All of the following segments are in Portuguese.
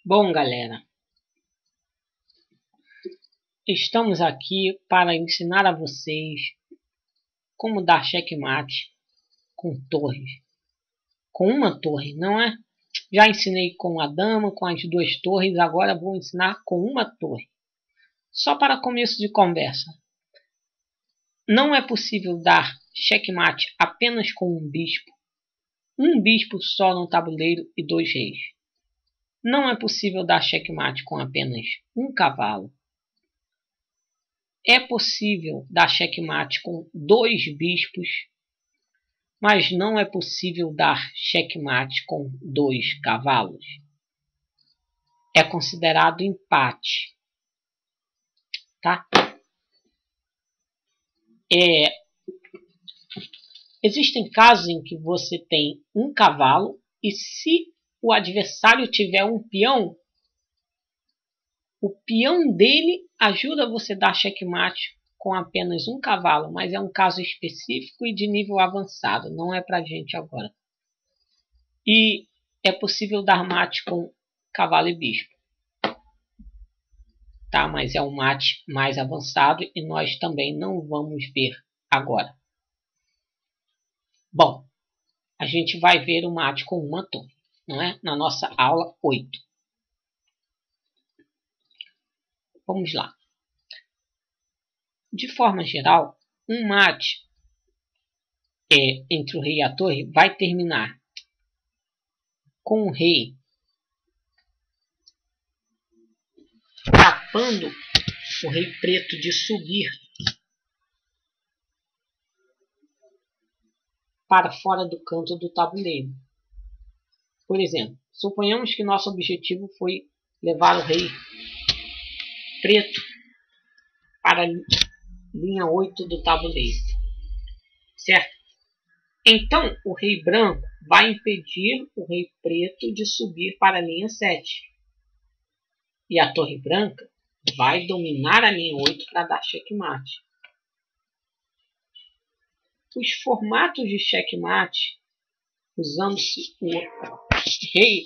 Bom, galera, estamos aqui para ensinar a vocês como dar checkmate com torres. Com uma torre, não é? Já ensinei com a dama, com as duas torres, agora vou ensinar com uma torre. Só para começo de conversa. Não é possível dar checkmate apenas com um bispo. Um bispo só no tabuleiro e 2 reis. Não é possível dar checkmate com apenas um cavalo. É possível dar checkmate com 2 bispos, mas não é possível dar checkmate com 2 cavalos. É considerado empate. Tá? Existem casos em que você tem um cavalo e se o adversário tiver um peão, o peão dele ajuda você a dar checkmate com apenas um cavalo, mas é um caso específico e de nível avançado, não é pra gente agora. E é possível dar mate com cavalo e bispo. Tá? Mas é um mate mais avançado e nós também não vamos ver agora. Bom, a gente vai ver o mate com uma torre, não é? Na nossa aula 8. Vamos lá. De forma geral, um mate entre o rei e a torre vai terminar com o rei tapando o rei preto de subir para fora do canto do tabuleiro. Por exemplo, suponhamos que nosso objetivo foi levar o rei preto para a linha 8 do tabuleiro, certo? Então, o rei branco vai impedir o rei preto de subir para a linha 7. E a torre branca vai dominar a linha 8 para dar checkmate. Os formatos de checkmate, usando-se o rei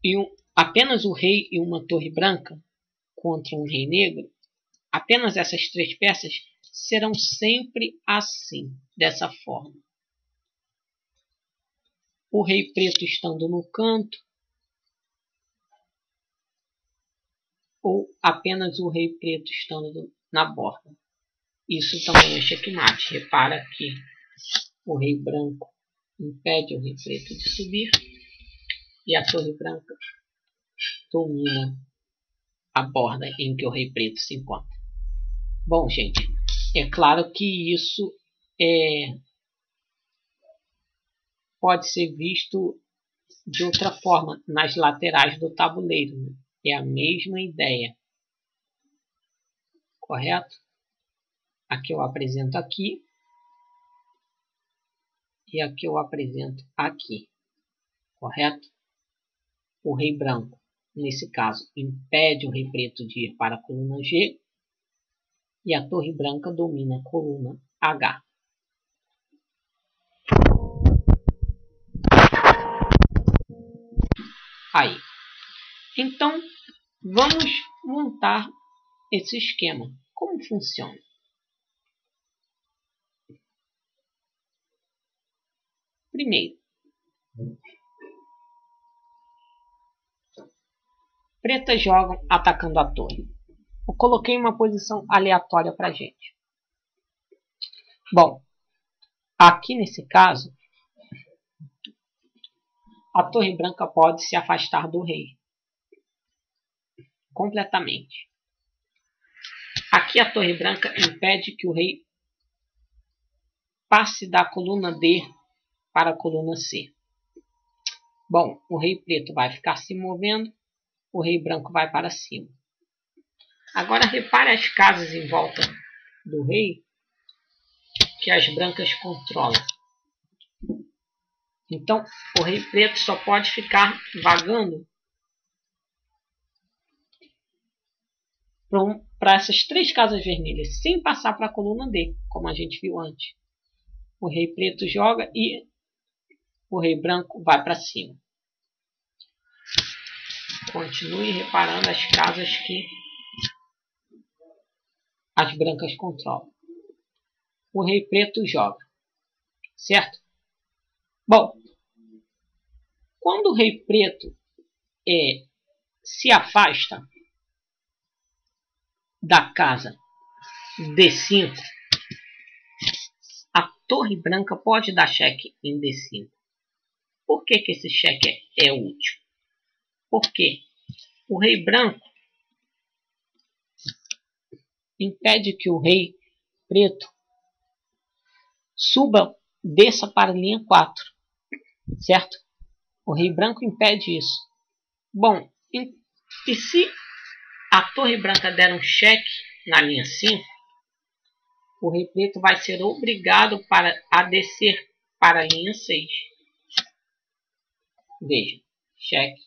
e apenas o rei e uma torre branca contra um rei negro, apenas essas 3 peças serão sempre assim, dessa forma. O rei preto estando no canto, ou apenas o rei preto estando na borda. Isso também é checkmate. Repara que o rei branco impede o rei preto de subir e a torre branca domina a borda em que o rei preto se encontra. Bom, gente, é claro que isso pode ser visto de outra forma nas laterais do tabuleiro. Né? É a mesma ideia. Correto? Aqui eu apresento aqui. E aqui eu apresento aqui. Correto? O rei branco, nesse caso, impede o rei preto de ir para a coluna G. E a torre branca domina a coluna H. Aí. Então, vamos montar esse esquema. Como funciona? Primeiro, pretas jogam atacando a torre. Eu coloquei uma posição aleatória para a gente. Bom, aqui nesse caso, a torre branca pode se afastar do rei completamente. Aqui a torre branca impede que o rei passe da coluna D para a coluna C. Bom, o rei preto vai ficar se movendo, o rei branco vai para cima. Agora repare as casas em volta do rei que as brancas controlam. Então, o rei preto só pode ficar vagando para essas 3 casas vermelhas, sem passar para a coluna D, como a gente viu antes. O rei preto joga e o rei branco vai para cima. Continue reparando as casas que as brancas controlam. O rei preto joga, certo? Bom, quando o rei preto se afasta da casa D5, a torre branca pode dar cheque em D5. Por que esse cheque é útil? Porque o rei branco impede que o rei preto desça para a linha 4, certo? O rei branco impede isso. Bom, e se a torre branca der um cheque na linha 5, o rei preto vai ser obrigado a descer para a linha 6. Veja, cheque.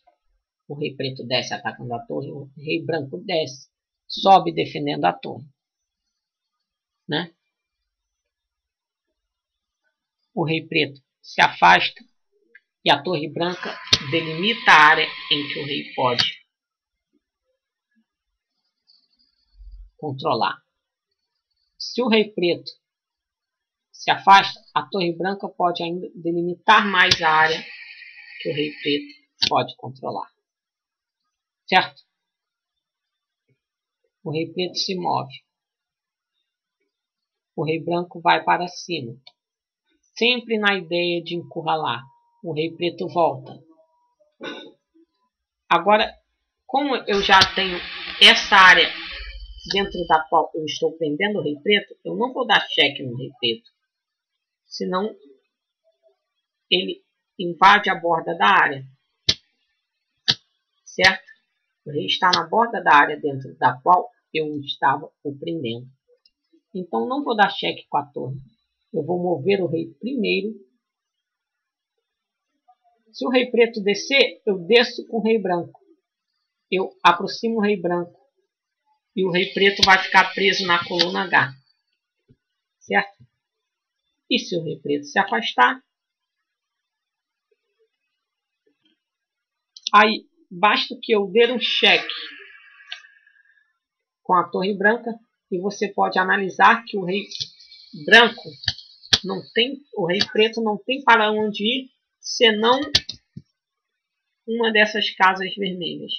O rei preto desce atacando a torre, o rei branco desce, sobe defendendo a torre, né? O rei preto se afasta e a torre branca delimita a área em que o rei pode controlar. Se o rei preto se afasta, a torre branca pode ainda delimitar mais a área que o rei preto pode controlar. Certo? O rei preto se move. O rei branco vai para cima. Sempre na ideia de encurralar. O rei preto volta. Agora, como eu já tenho essa área dentro da qual eu estou prendendo o rei preto, eu não vou dar cheque no rei preto. Senão, ele invade a borda da área. Certo? O rei está na borda da área dentro da qual eu estava o prendendo. Então, não vou dar cheque com a torre. Eu vou mover o rei primeiro. Se o rei preto descer, eu desço com o rei branco. Eu aproximo o rei branco. E o rei preto vai ficar preso na coluna H. Certo? E se o rei preto se afastar, aí basta que eu dê um cheque com a torre branca e você pode analisar que o rei branco o rei preto não tem para onde ir senão uma dessas casas vermelhas,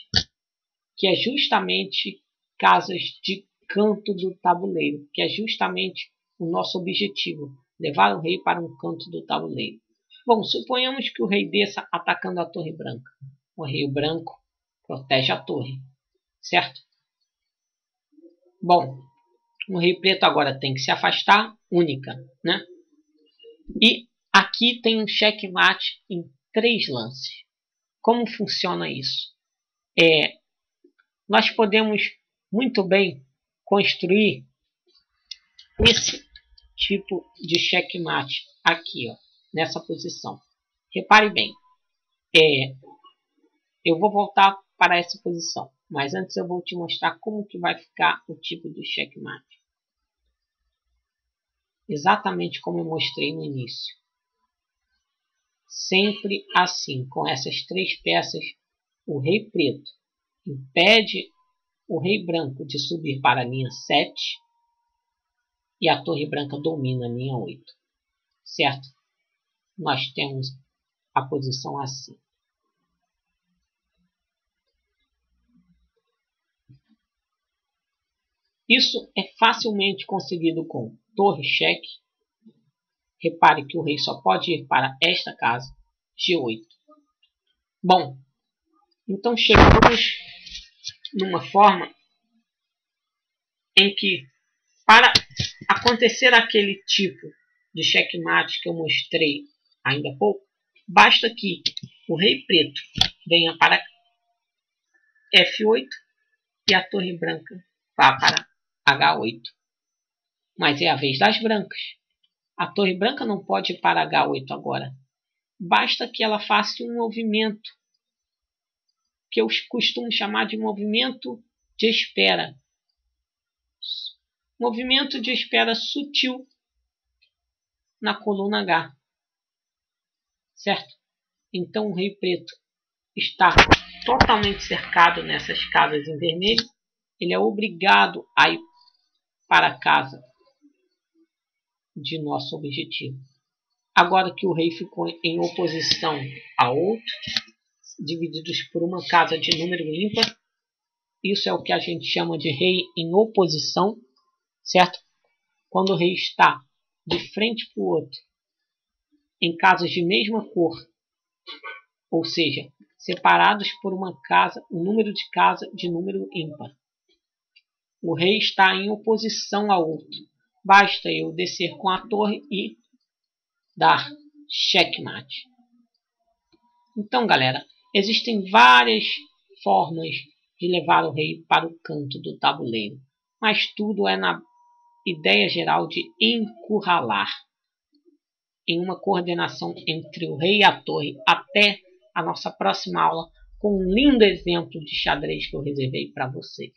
que é justamente casas de canto do tabuleiro, que é justamente o nosso objetivo, levar o rei para um canto do tabuleiro. Bom, suponhamos que o rei desça atacando a torre branca. O rei branco protege a torre, certo? Bom, o rei preto agora tem que se afastar, única, né? E aqui tem um checkmate em 3 lances. Como funciona isso? Nós podemos muito bem construir esse tipo de checkmate aqui, ó, nessa posição. Repare bem, eu vou voltar para essa posição, mas antes eu vou te mostrar como que vai ficar o tipo de checkmate. Exatamente como eu mostrei no início. Sempre assim, com essas 3 peças, o rei preto impede o rei branco de subir para a linha 7 e a torre branca domina a linha 8. Certo? Nós temos a posição assim. Isso é facilmente conseguido com torre cheque. Repare que o rei só pode ir para esta casa, G8. Bom, então chegamos numa forma em que, para acontecer aquele tipo de checkmate que eu mostrei ainda há pouco, basta que o rei preto venha para F8 e a torre branca vá para H8. Mas é a vez das brancas. A torre branca não pode ir para H8 agora. Basta que ela faça um movimento que eu costumo chamar de movimento de espera. Movimento de espera sutil na coluna H. Certo? Então o rei preto está totalmente cercado nessas casas em vermelho, ele é obrigado a ir para a casa de nosso objetivo. Agora que o rei ficou em oposição a outro, divididos por uma casa de número ímpar, isso é o que a gente chama de rei em oposição, certo? Quando o rei está de frente para o outro, em casas de mesma cor, ou seja, separados por uma casa, um número de casa de número ímpar. O rei está em oposição ao outro. Basta eu descer com a torre e dar checkmate. Então, galera, existem várias formas de levar o rei para o canto do tabuleiro, mas tudo é na ideia geral de encurralar, em uma coordenação entre o rei e a torre. Até a nossa próxima aula com um lindo exemplo de xadrez que eu reservei para vocês.